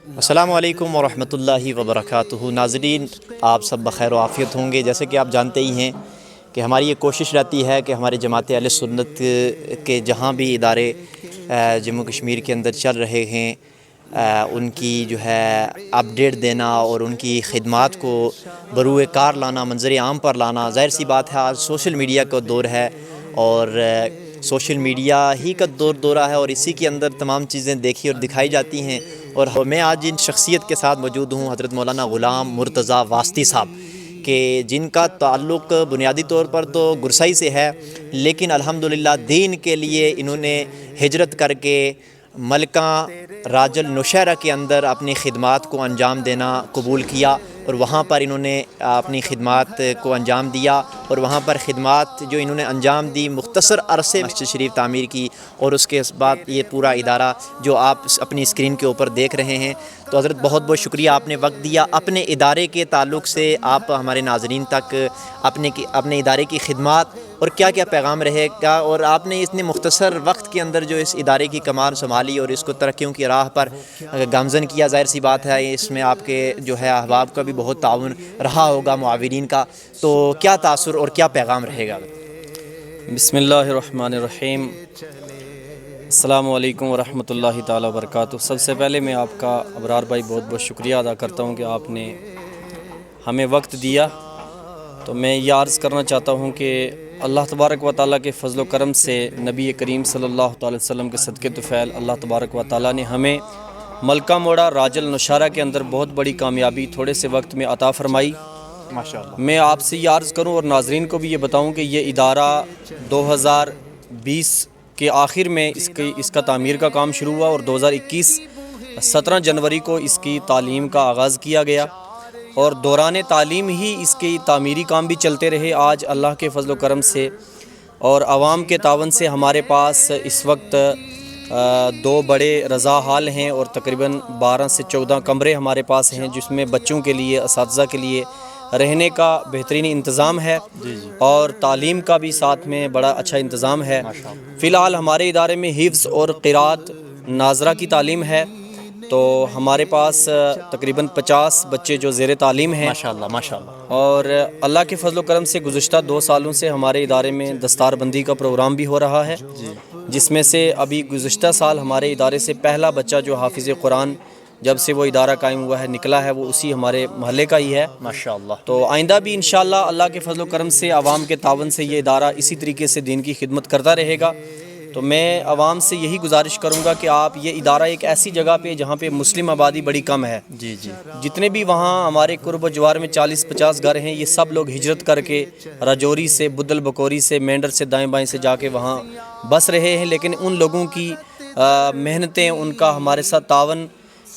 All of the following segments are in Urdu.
السلام علیکم ورحمۃ اللہ وبرکاتہ۔ ناظرین، آپ سب بخیر و عافیت ہوں گے۔ جیسے کہ آپ جانتے ہی ہیں کہ ہماری یہ کوشش رہتی ہے کہ ہمارے جماعت اہل سنت کے جہاں بھی ادارے جموں کشمیر کے اندر چل رہے ہیں ان کی جو ہے اپڈیٹ دینا اور ان کی خدمات کو بروئے کار لانا، منظر عام پر لانا۔ ظاہر سی بات ہے آج سوشل میڈیا کا دور ہے اور سوشل میڈیا ہی کا دورہ ہے اور اسی کے اندر تمام چیزیں دیکھی اور دکھائی جاتی ہیں۔ اور میں آج ان شخصیت کے ساتھ موجود ہوں، حضرت مولانا غلام مرتضیٰ واسطی صاحب، کہ جن کا تعلق بنیادی طور پر تو گرسائی سے ہے، لیکن الحمدللہ دین کے لیے انہوں نے ہجرت کر کے ملکہ راجل نوشہرہ کے اندر اپنی خدمات کو انجام دینا قبول کیا اور وہاں پر انہوں نے اپنی خدمات کو انجام دیا اور وہاں پر خدمات جو انہوں نے انجام دی، مختصر عرصے میں مسجد شریف تعمیر کی اور اس کے بعد یہ پورا ادارہ جو آپ اپنی اسکرین کے اوپر دیکھ رہے ہیں۔ تو حضرت بہت بہت شکریہ، آپ نے وقت دیا، اپنے ادارے کے تعلق سے آپ ہمارے ناظرین تک اپنے ادارے کی خدمات اور کیا کیا پیغام رہے گا، اور آپ نے اتنے مختصر وقت کے اندر جو اس ادارے کی کمان سنبھالی اور اس کو ترقیوں کی راہ پر گامزن کیا، ظاہر سی بات ہے اس میں آپ کے جو ہے احباب کا بھی بہت تعاون رہا ہوگا، معاونین کا۔ تو کیا تاثر اور کیا پیغام رہے گا؟ بسم اللہ الرحمن الرحیم۔ السلام علیکم ورحمۃ اللہ تعالیٰ وبرکاتہ۔ سب سے پہلے میں آپ کا ابرار بھائی بہت بہت شکریہ ادا کرتا ہوں کہ آپ نے ہمیں وقت دیا۔ تو میں یہ عرض کرنا چاہتا ہوں کہ اللہ تبارک و تعالیٰ کے فضل و کرم سے، نبی کریم صلی اللہ علیہ وسلم کے صدقے طفیل، اللہ تبارک و تعالیٰ نے ہمیں ملکہ موڑا راجل نوشہرہ کے اندر بہت بڑی کامیابی تھوڑے سے وقت میں عطا فرمائی۔ ماشاءاللہ۔ میں آپ سے یہ عرض کروں اور ناظرین کو بھی یہ بتاؤں کہ یہ ادارہ 2020 کے آخر میں اس کا تعمیر کا کام شروع ہوا اور 2021 17 جنوری کو اس کی تعلیم کا آغاز کیا گیا اور دوران تعلیم ہی اس کی تعمیری کام بھی چلتے رہے۔ آج اللہ کے فضل و کرم سے اور عوام کے تعاون سے ہمارے پاس اس وقت 2 بڑے رضا ہال ہیں اور تقریباً 12 سے 14 کمرے ہمارے پاس ہیں، جس میں بچوں کے لیے، اساتذہ کے لیے رہنے کا بہترین انتظام ہے اور تعلیم کا بھی ساتھ میں بڑا اچھا انتظام ہے۔ فی الحال ہمارے ادارے میں حفظ اور قرات ناظرہ کی تعلیم ہے، تو ہمارے پاس تقریباً 50 بچے جو زیر تعلیم ہیں ماشاءاللہ ماشاءاللہ۔ اور اللہ کے فضل و کرم سے گزشتہ 2 سالوں سے ہمارے ادارے میں دستار بندی کا پروگرام بھی ہو رہا ہے، جس میں سے ابھی گزشتہ سال ہمارے ادارے سے پہلا بچہ جو حافظ قرآن جب سے وہ ادارہ قائم ہوا ہے نکلا ہے، وہ اسی ہمارے محلے کا ہی ہے ماشاءاللہ۔ تو آئندہ بھی انشاءاللہ اللہ کے فضل و کرم سے عوام کے تعاون سے یہ ادارہ اسی طریقے سے دین کی خدمت کرتا رہے گا۔ تو میں عوام سے یہی گزارش کروں گا کہ آپ یہ ادارہ ایک ایسی جگہ پہ جہاں پہ مسلم آبادی بڑی کم ہے، جتنے بھی وہاں ہمارے قرب و جوار میں 40-50 گھر ہیں، یہ سب لوگ ہجرت کر کے راجوری سے، بدل بکوری سے، مینڈر سے، دائیں بائیں سے جا کے وہاں بس رہے ہیں، لیکن ان لوگوں کی محنتیں، ان کا ہمارے ساتھ تعاون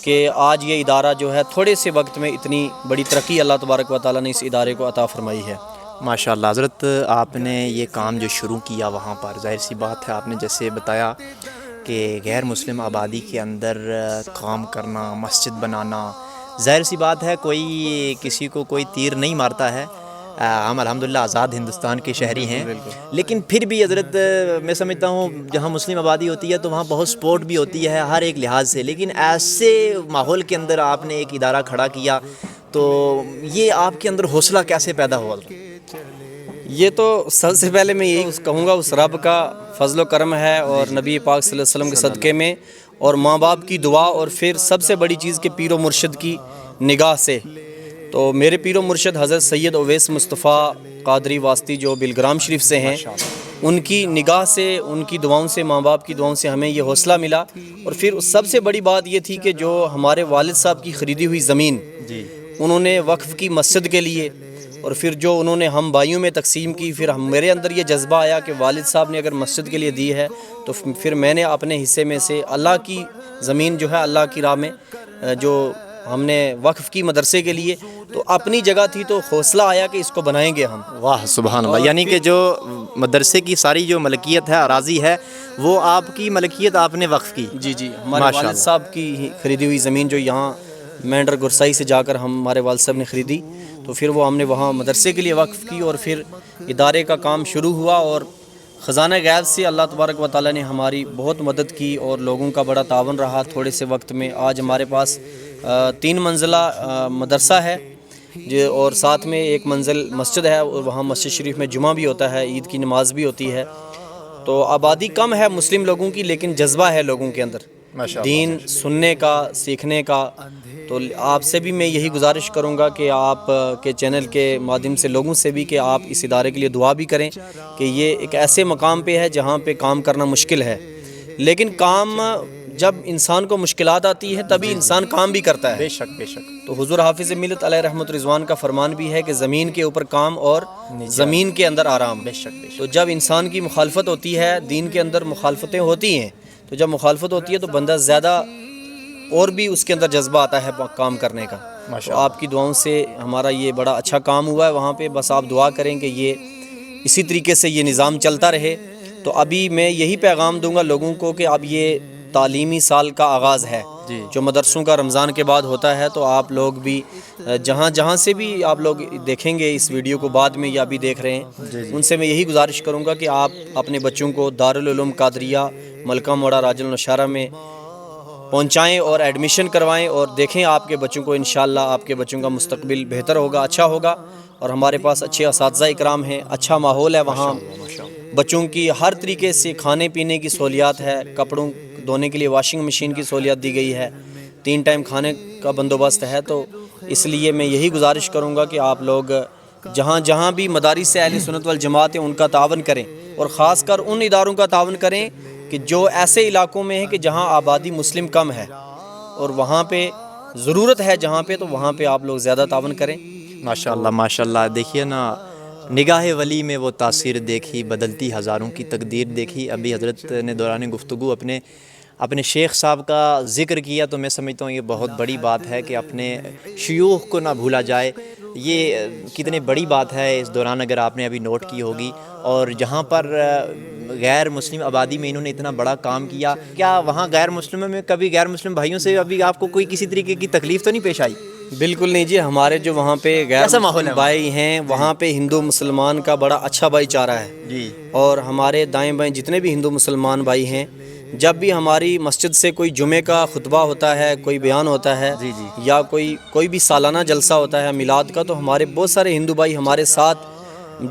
کہ آج یہ ادارہ جو ہے تھوڑے سے وقت میں اتنی بڑی ترقی اللہ تبارک و تعالیٰ نے اس ادارے کو عطا فرمائی ہے۔ ماشاءاللہ حضرت، آپ نے یہ کام جو شروع کیا وہاں پر، ظاہر سی بات ہے آپ نے جیسے بتایا کہ غیر مسلم آبادی کے اندر کام کرنا، مسجد بنانا، ظاہر سی بات ہے کوئی کسی کو کوئی تیر نہیں مارتا ہے، ہم الحمدللہ آزاد ہندوستان کے شہری ہیں، لیکن پھر بھی حضرت میں سمجھتا ہوں جہاں مسلم آبادی ہوتی ہے تو وہاں بہت سپورٹ بھی ہوتی ہے ہر ایک لحاظ سے، لیکن ایسے ماحول کے اندر آپ نے ایک ادارہ کھڑا کیا، تو یہ آپ کے اندر حوصلہ کیسے پیدا ہوا؟ یہ تو سب سے پہلے میں یہی کہوں گا اس رب کا فضل و کرم ہے اور نبی پاک صلی اللہ علیہ وسلم کے صدقے میں اور ماں باپ کی دعا، اور پھر سب سے بڑی چیز کہ پیر و مرشد کی نگاہ سے۔ تو میرے پیر و مرشد حضرت سید اویس مصطفیٰ قادری واسطی جو بلگرام شریف سے ہیں، ان کی نگاہ سے، ان کی دعاؤں سے، ماں باپ کی دعاؤں سے ہمیں یہ حوصلہ ملا، اور پھر سب سے بڑی بات یہ تھی کہ جو ہمارے والد صاحب کی خریدی ہوئی زمین انہوں نے وقف کی مسجد کے لیے، اور پھر جو انہوں نے ہم بھائیوں میں تقسیم کی، پھر میرے اندر یہ جذبہ آیا کہ والد صاحب نے اگر مسجد کے لیے دی ہے تو پھر میں نے اپنے حصے میں سے اللہ کی زمین جو ہے اللہ کی راہ میں جو ہم نے وقف کی مدرسے کے لیے، تو اپنی جگہ تھی تو حوصلہ آیا کہ اس کو بنائیں گے ہم۔ واہ سبحان اللہ، یعنی کہ جو مدرسے کی ساری جو ملکیت ہے، اراضی ہے، وہ آپ کی ملکیت آپ نے وقف کی؟ جی ہمارے والد صاحب کی خریدی ہوئی زمین جو یہاں مینڈر گرسائی سے جا کر ہمارے والد صاحب نے خریدی، تو پھر وہ ہم نے وہاں مدرسے کے لیے وقف کی، اور پھر ادارے کا کام شروع ہوا، اور خزانہ غیب سے اللہ تبارک و تعالیٰ نے ہماری بہت مدد کی اور لوگوں کا بڑا تعاون رہا۔ تھوڑے سے وقت میں آج ہمارے پاس 3 منزلہ مدرسہ ہے جو، اور ساتھ میں 1 منزل مسجد ہے، اور وہاں مسجد شریف میں جمعہ بھی ہوتا ہے، عید کی نماز بھی ہوتی ہے۔ تو آبادی کم ہے مسلم لوگوں کی، لیکن جذبہ ہے لوگوں کے اندر دین سننے کا، سیکھنے کا۔ تو آپ سے بھی میں یہی گزارش کروں گا کہ آپ کے چینل کے مادھیم سے لوگوں سے بھی کہ آپ اس ادارے کے لیے دعا بھی کریں کہ یہ ایک ایسے مقام پہ ہے جہاں پہ کام کرنا مشکل ہے، لیکن کام جب انسان کو مشکلات آتی ہے تبھی انسان کام بھی کرتا ہے۔ بے شک بے شک۔ تو حضور حافظ ملت علیہ رحمۃ رضوان کا فرمان بھی ہے کہ زمین کے اوپر کام اور زمین کے اندر آرام۔ بے شک بے شک۔ تو جب انسان کی مخالفت ہوتی ہے، دین کے اندر مخالفتیں ہوتی ہیں، تو جب مخالفت ہوتی ہے تو بندہ زیادہ اور بھی اس کے اندر جذبہ آتا ہے کام کرنے کا۔ تو آپ کی دعاؤں سے ہمارا یہ بڑا اچھا کام ہوا ہے وہاں پہ، بس آپ دعا کریں کہ یہ اسی طریقے سے یہ نظام چلتا رہے۔ تو ابھی میں یہی پیغام دوں گا لوگوں کو کہ اب یہ تعلیمی سال کا آغاز ہے جو مدرسوں کا رمضان کے بعد ہوتا ہے، تو آپ لوگ بھی جہاں سے بھی آپ لوگ دیکھیں گے اس ویڈیو کو بعد میں یا بھی دیکھ رہے ہیں، ان سے میں یہی گزارش کروں گا کہ آپ اپنے بچوں کو دارالعلوم قادریہ ملکہ موڑا راج النشارہ میں پہنچائیں اور ایڈمیشن کروائیں، اور دیکھیں آپ کے بچوں کو، انشاءاللہ آپ کے بچوں کا مستقبل بہتر ہوگا، اچھا ہوگا۔ اور ہمارے پاس اچھے اساتذہ اکرام ہیں، اچھا ماحول ہے وہاں، بچوں کی ہر طریقے سے کھانے پینے کی سہولیات ہے، کپڑوں دھونے کے لیے واشنگ مشین کی سہولیات دی گئی ہے، 3 ٹائم کھانے کا بندوبست ہے۔ تو اس لیے میں یہی گزارش کروں گا کہ آپ لوگ جہاں بھی مدارس سے اہل سنت والجماعت ہیں ان کا تعاون کریں، اور خاص کر ان اداروں کا تعاون کریں کہ جو ایسے علاقوں میں ہیں کہ جہاں آبادی مسلم کم ہے اور وہاں پہ ضرورت ہے، جہاں پہ تو وہاں پہ آپ لوگ زیادہ تعاون کریں۔ ماشاءاللہ ماشاءاللہ۔ دیکھیے نا، نگاہ ولی میں وہ تاثیر دیکھی، بدلتی ہزاروں کی تقدیر دیکھی۔ ابھی حضرت نے دوران گفتگو اپنے شیخ صاحب کا ذکر کیا، تو میں سمجھتا ہوں یہ بہت بڑی بات ہے کہ اپنے شیوخ کو نہ بھولا جائے۔ یہ کتنی بڑی بات ہے اس دوران، اگر آپ نے ابھی نوٹ کی ہوگی۔ اور جہاں پر غیر مسلم آبادی میں انہوں نے اتنا بڑا کام کیا، کیا وہاں غیر مسلموں میں کبھی غیر مسلم بھائیوں سے ابھی آپ کو کوئی کسی طریقے کی تکلیف تو نہیں پیش آئی؟ بالکل نہیں جی، ہمارے جو وہاں پہ غیر مسلم بھائی ہیں وہاں پہ ہندو مسلمان کا بڑا اچھا بھائی چارہ ہے جی۔ اور ہمارے دائیں بائیں جتنے بھی ہندو مسلمان بھائی ہیں، جب بھی ہماری مسجد سے کوئی جمعے کا خطبہ ہوتا ہے، کوئی بیان ہوتا ہے، یا کوئی بھی سالانہ جلسہ ہوتا ہے میلاد کا، تو ہمارے بہت سارے ہندو بھائی ہمارے ساتھ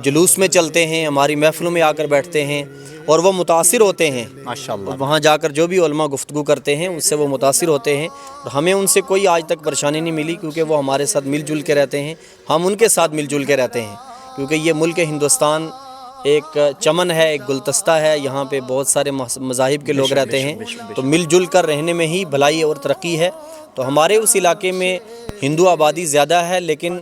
جلوس میں چلتے ہیں، ہماری محفلوں میں آ کر بیٹھتے ہیں، اور وہ متاثر ہوتے ہیں ماشاءاللہ۔ وہاں جا کر جو بھی علماء گفتگو کرتے ہیں اس سے وہ متاثر ہوتے ہیں۔ ہمیں ان سے کوئی آج تک پریشانی نہیں ملی، کیونکہ وہ ہمارے ساتھ مل جل کے رہتے ہیں، ہم ان کے ساتھ مل جل کے رہتے ہیں، کیونکہ یہ ملک ہندوستان ایک چمن ہے، ایک گلدستہ ہے، یہاں پہ بہت سارے مذاہب کے لوگ رہتے ہیں، تو مل جل کر رہنے میں ہی بھلائی اور ترقی ہے۔ تو ہمارے اس علاقے میں ہندو آبادی زیادہ ہے، لیکن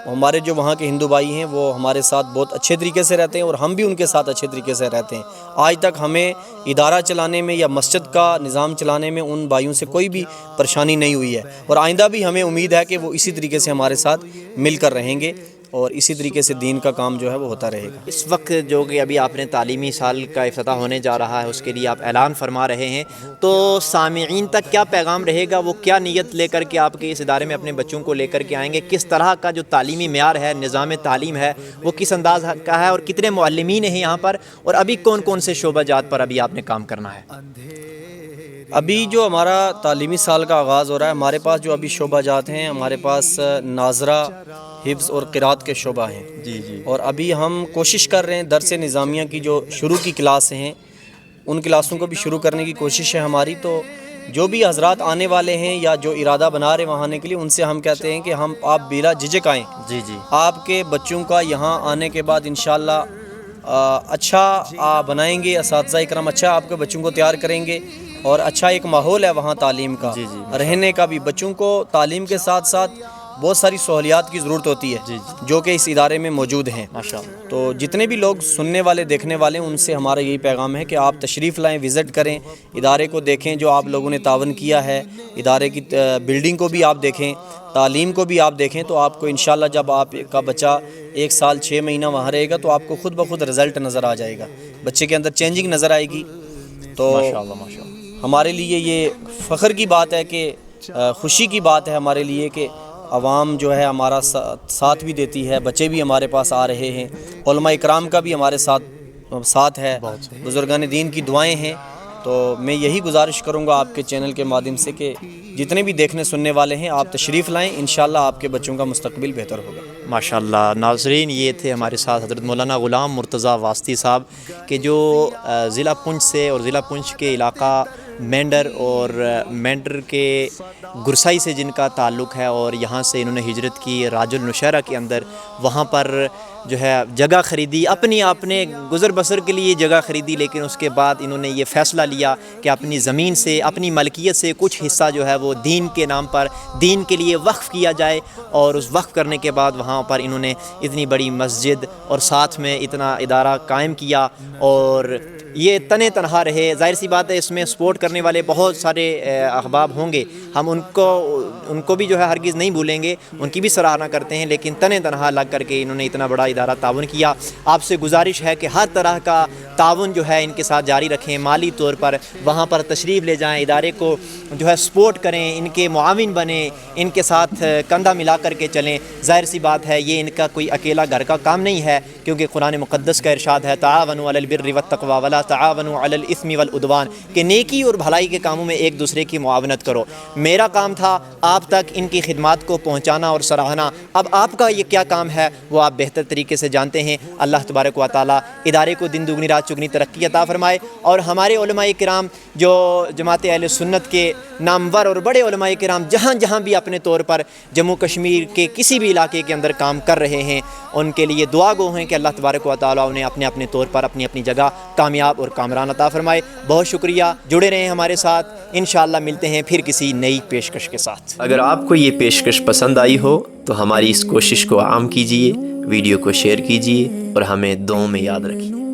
ہمارے جو وہاں کے ہندو بھائی ہیں وہ ہمارے ساتھ بہت اچھے طریقے سے رہتے ہیں، اور ہم بھی ان کے ساتھ اچھے طریقے سے رہتے ہیں۔ آج تک ہمیں ادارہ چلانے میں یا مسجد کا نظام چلانے میں ان بھائیوں سے کوئی بھی پریشانی نہیں ہوئی ہے، اور آئندہ بھی ہمیں امید ہے کہ وہ اسی طریقے سے ہمارے ساتھ مل کر رہیں گے، اور اسی طریقے سے دین کا کام جو ہے وہ ہوتا رہے گا۔ اس وقت جو کہ ابھی آپ نے تعلیمی سال کا افتتاح ہونے جا رہا ہے، اس کے لیے آپ اعلان فرما رہے ہیں، تو سامعین تک کیا پیغام رہے گا؟ وہ کیا نیت لے کر کے آپ کے اس ادارے میں اپنے بچوں کو لے کر کے آئیں گے؟ کس طرح کا جو تعلیمی معیار ہے، نظام تعلیم ہے، وہ کس انداز کا ہے، اور کتنے معلمین ہیں یہاں پر، اور ابھی کون کون سے شعبہ جات پر ابھی آپ نے کام کرنا ہے؟ ابھی جو ہمارا تعلیمی سال کا آغاز ہو رہا ہے، ہمارے پاس جو ابھی شعبہ جات ہیں، ہمارے پاس ناظرہ، حفظ اور قرات کے شعبہ ہیں جی۔ اور ابھی ہم کوشش کر رہے ہیں درس نظامیہ کی جو شروع کی کلاس ہیں ان کلاسوں کو بھی شروع کرنے کی کوشش ہے ہماری۔ تو جو بھی حضرات آنے والے ہیں یا جو ارادہ بنا رہے ہیں وہاں آنے کے لیے، ان سے ہم کہتے ہیں کہ آپ بلا جھجک آئیں۔ جی۔ آپ کے بچوں کا یہاں آنے کے بعد انشاءاللہ اچھا بنائیں گے، اساتذہ اکرام اچھا آپ کے بچوں کو تیار کریں گے، اور اچھا ایک ماحول ہے وہاں تعلیم کا، رہنے کا بھی۔ بچوں کو تعلیم کے ساتھ ساتھ بہت ساری سہولیات کی ضرورت ہوتی ہے جو کہ اس ادارے میں موجود ہیں۔ تو جتنے بھی لوگ سننے والے دیکھنے والے ہیں ان سے ہمارا یہی پیغام ہے کہ آپ تشریف لائیں، وزٹ کریں، ادارے کو دیکھیں جو آپ لوگوں نے تعاون کیا ہے، ادارے کی بلڈنگ کو بھی آپ دیکھیں، تعلیم کو بھی آپ دیکھیں، تو آپ کو انشاءاللہ جب آپ کا بچہ 1 سال 6 مہینہ وہاں رہے گا تو آپ کو خود بخود رزلٹ نظر آ جائے گا، بچے کے اندر چینجنگ نظر آئے گی۔ تو ہمارے لیے یہ فخر کی بات ہے کہ خوشی کی بات ہے ہمارے لیے کہ عوام جو ہے ہمارا ساتھ بھی دیتی ہے، بچے بھی ہمارے پاس آ رہے ہیں، علماء اکرام کا بھی ہمارے ساتھ ہے، بزرگان دین کی دعائیں ہیں۔ تو میں یہی گزارش کروں گا آپ کے چینل کے مادھیم سے کہ جتنے بھی دیکھنے سننے والے ہیں آپ تشریف لائیں، انشاءاللہ آپ کے بچوں کا مستقبل بہتر ہوگا۔ ماشاءاللہ ناظرین، یہ تھے ہمارے ساتھ حضرت مولانا غلام مرتضیٰ واسطی صاحب کہ جو ضلع پونچھ سے اور ضلع پونچھ کے علاقہ مینڈر اور مینڈر کے گرسائی سے جن کا تعلق ہے، اور یہاں سے انہوں نے ہجرت کی راج النشیرہ کے اندر، وہاں پر جو ہے جگہ خریدی، اپنے گزر بسر کے لیے جگہ خریدی، لیکن اس کے بعد انہوں نے یہ فیصلہ لیا کہ اپنی زمین سے، اپنی ملکیت سے کچھ حصہ جو ہے وہ دین کے نام پر دین کے لیے وقف کیا جائے، اور اس وقف کرنے کے بعد وہاں پر انہوں نے اتنی بڑی مسجد اور ساتھ میں اتنا ادارہ قائم کیا، اور یہ تنے تنہا رہے۔ ظاہر سی بات ہے اس میں سپورٹ کرنے والے بہت سارے احباب ہوں گے، ہم ان کو بھی جو ہے ہرگز نہیں بھولیں گے، ان کی بھی سراہنا کرتے ہیں، لیکن تنے تنہا لگ کر کے انہوں نے اتنا بڑا ادارہ تعاون کیا۔ آپ سے گزارش ہے کہ ہر طرح کا تعاون جو ہے ان کے ساتھ جاری رکھیں، مالی طور پر وہاں پر تشریف لے جائیں، ادارے کو جو ہے سپورٹ کریں، ان کے معاون بنیں، ان کے ساتھ کندھا ملا کر کے چلیں۔ ظاہر سی بات ہے یہ ان کا کوئی اکیلا گھر کا کام نہیں ہے، کیونکہ قرآن مقدس کا ارشاد ہے تعاونوا علی البر والتقوی ولا تعاونوا علی الاثم والعدوان، کہ نیکی اور بھلائی کے کاموں میں ایک دوسرے کی معاونت کرو۔ میرا کام تھا آپ تک ان کی خدمات کو پہنچانا اور سراہنا، اب آپ کا یہ کیا کام ہے وہ آپ بہتر طریقے سے جانتے ہیں۔ اللہ تبارک و تعالی ادارے کو دن دگنی رات چگنی ترقی عطا فرمائے، اور ہمارے علماء کرام جو جماعت اہل سنت کے نامور اور بڑے علماء کرام جہاں جہاں بھی اپنے طور پر جموں کشمیر کے کسی بھی علاقے کے اندر کام کر رہے ہیں، ان کے لیے دعا گو ہیں کہ اللہ تبارک و تعالیٰ انہیں اپنے اپنے طور پر اپنی اپنی جگہ کامیاب اور کامران عطا فرمائے۔ بہت شکریہ، جڑے رہیں ہمارے ساتھ، انشاءاللہ ملتے ہیں پھر کسی نئی پیشکش کے ساتھ۔ اگر آپ کو یہ پیشکش پسند آئی ہو تو ہماری اس کوشش کو عام کیجیے، ویڈیو کو شیئر کیجیے اور ہمیں دعاؤں میں یاد رکھیے۔